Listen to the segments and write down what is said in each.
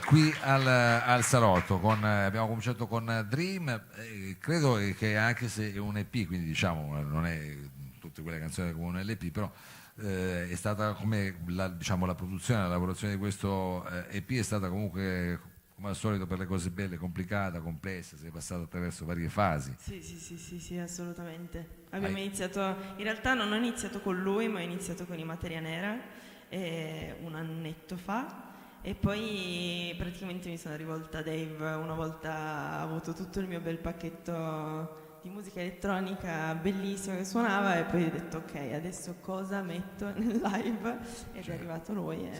Qui al salotto abbiamo cominciato con Dream, credo che anche se è un EP, quindi diciamo non è tutte quelle canzoni come un LP, però è stata come diciamo, la produzione, la lavorazione di questo EP è stata comunque come al solito per le cose belle, complicata, complessa, sei passato attraverso varie fasi. Sì, sì, sì, sì, sì, assolutamente. Abbiamo iniziato, in realtà non ho iniziato con lui, ma ho iniziato con i Materia Nera un annetto fa. E poi praticamente mi sono rivolta a Dave una volta avuto tutto il mio bel pacchetto di musica elettronica bellissimo che suonava, e poi ho detto ok, adesso cosa metto nel live, ed è arrivato lui.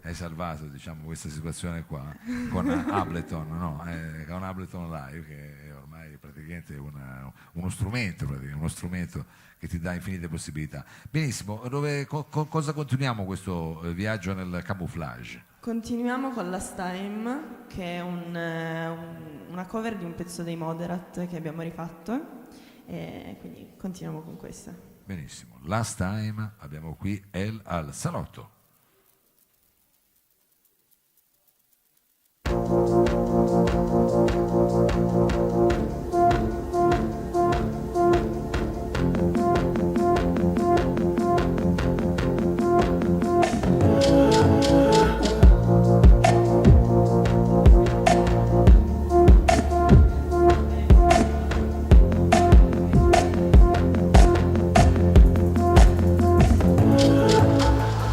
Hai salvato, diciamo, questa situazione qua con Ableton, no? Con Ableton Live, che è ormai praticamente uno strumento che ti dà infinite possibilità. Benissimo, cosa continuiamo questo viaggio nel camouflage? Continuiamo con Last Time, che è una cover di un pezzo dei Moderat che abbiamo rifatto, e quindi continuiamo con questa. Benissimo, Last Time, abbiamo qui El al salotto.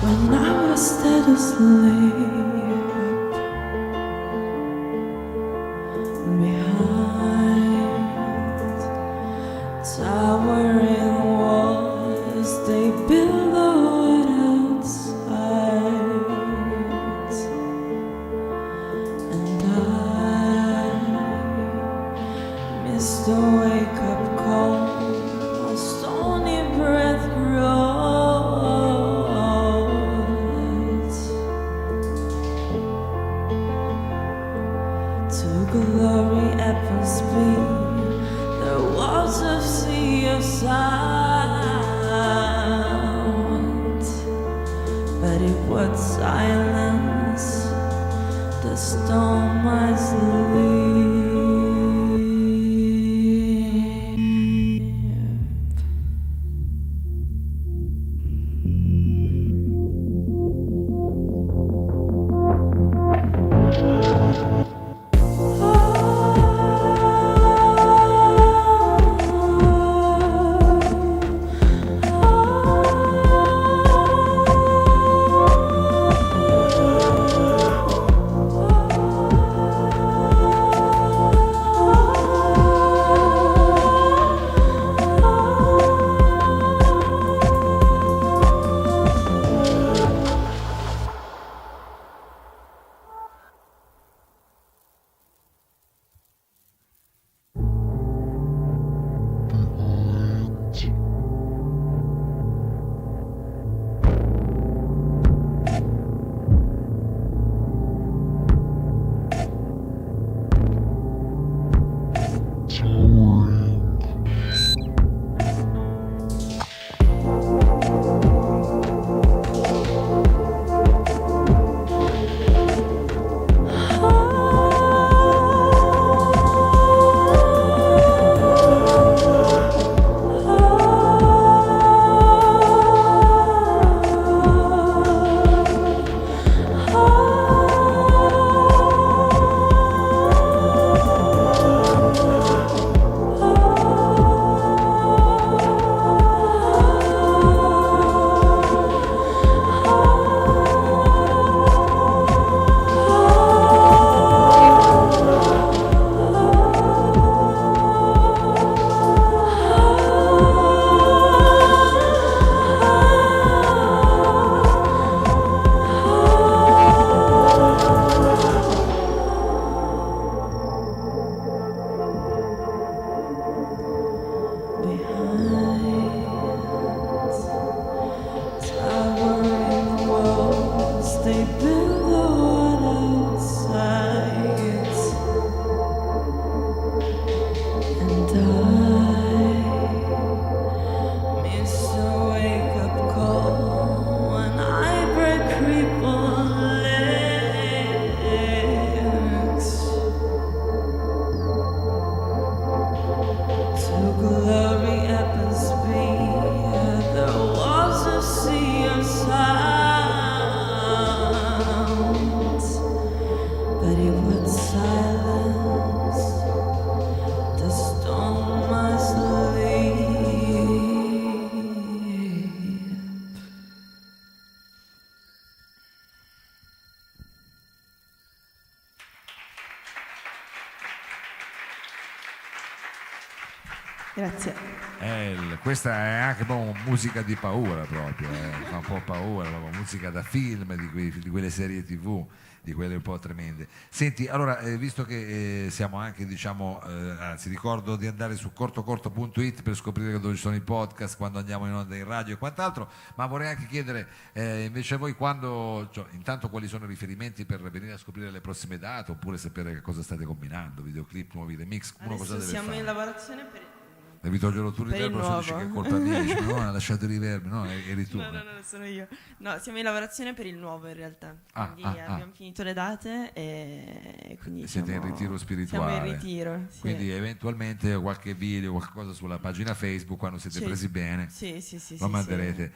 When I was dead asleep behind towering walls, they billowed outside, and I missed a wake-up call. My stony breath to glory at full speed. There was a sea of sound, but it was silence. The storm was leave. Grazie. Questa è anche musica di paura proprio, fa un po' paura, proprio musica da film, di quelle serie TV, di quelle un po' tremende. Senti, allora, visto che siamo anche, diciamo, anzi ricordo di andare su cortocorto.it per scoprire dove ci sono i podcast, quando andiamo in onda in radio e quant'altro, ma vorrei anche chiedere invece a voi intanto quali sono i riferimenti per venire a scoprire le prossime date, oppure sapere che cosa state combinando, videoclip, nuovi remix, uno cosa Adesso deve siamo fare? in lavorazione per Devi togliere tu il Per il riverbero, se dici nuovo. che è colpa mia, dici, no, ha lasciato il riverbero, no, eri tu. No, sono io. No, siamo in lavorazione per il nuovo in realtà. Quindi abbiamo finito le date e quindi siete in ritiro spirituale. Siamo in ritiro, sì. Quindi eventualmente qualche video, qualcosa sulla pagina Facebook, quando siete presi bene, lo manderete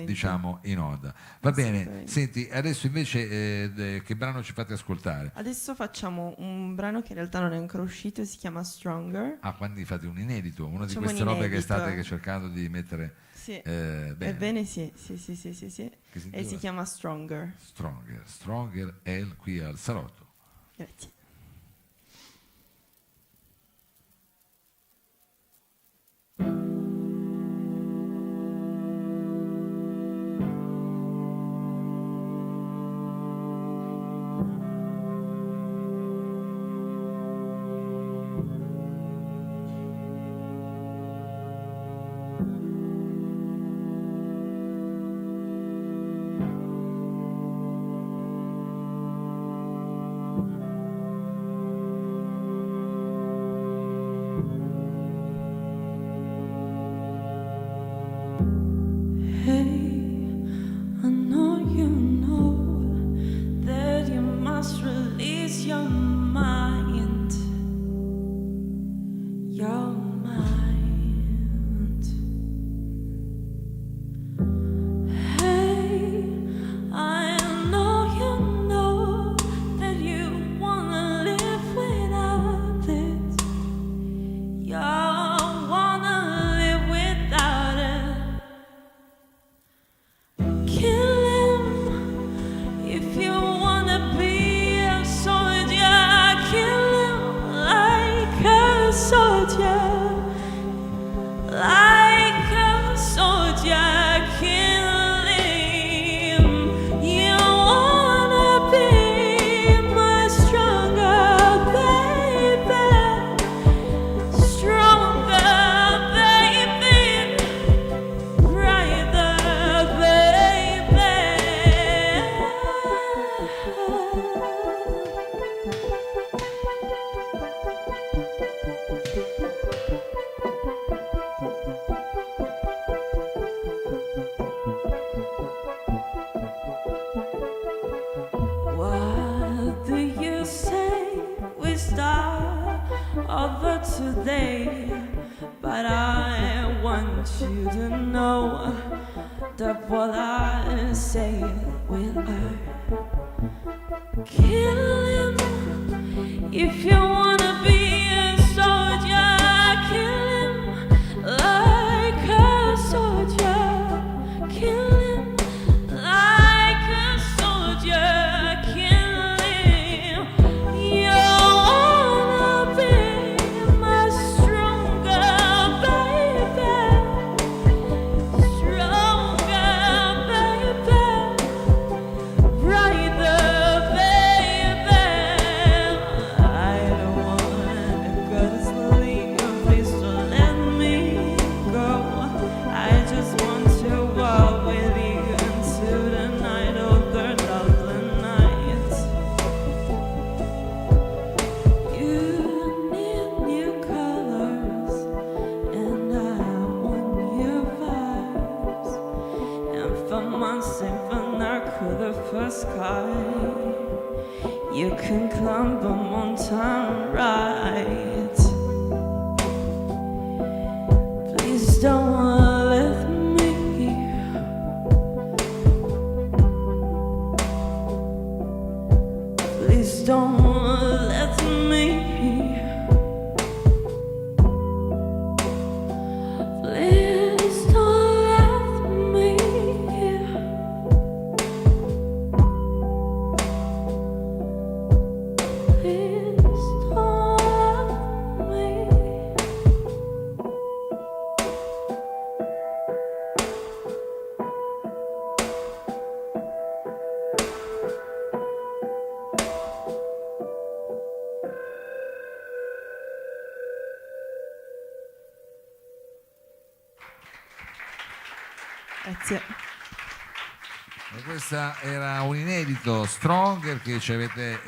diciamo in onda. Va bene, senti, adesso invece che brano ci fate ascoltare? Adesso facciamo un brano che in realtà non è ancora uscito, si chiama Stronger. Quindi fate un inedito, una di Facciamo queste un robe che inedito. state cercando di mettere bene. Ebbene sì. E si chiama Stronger. Stronger è qui al salotto. Grazie. over today, but I want you to know that what I say will kill him. If you wanna be a soldier, kill him like a soldier. Kill him like a soldier. Kill him. You wanna be my stronger baby, stronger baby, brighter baby. I don't wanna go to sleep, please don't let me go. I just want to walk with you into the night, oh third of the night. You need new colors, and I want new vibes. And for months in vernacular for sky, you can climb a mountain right. Please don't let me. Please don't let me. Please don't let me. Please don't let me. Grazie. E questa era un inedito Stronger che ci avete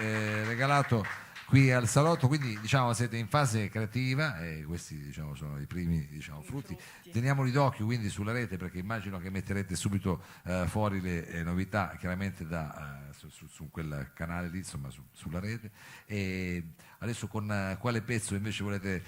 regalato qui al salotto, quindi diciamo siete in fase creativa e questi diciamo sono i primi frutti. Teniamoli d'occhio quindi sulla rete, perché immagino che metterete subito fuori le novità chiaramente su quel canale lì, insomma sulla rete. E adesso con quale pezzo invece volete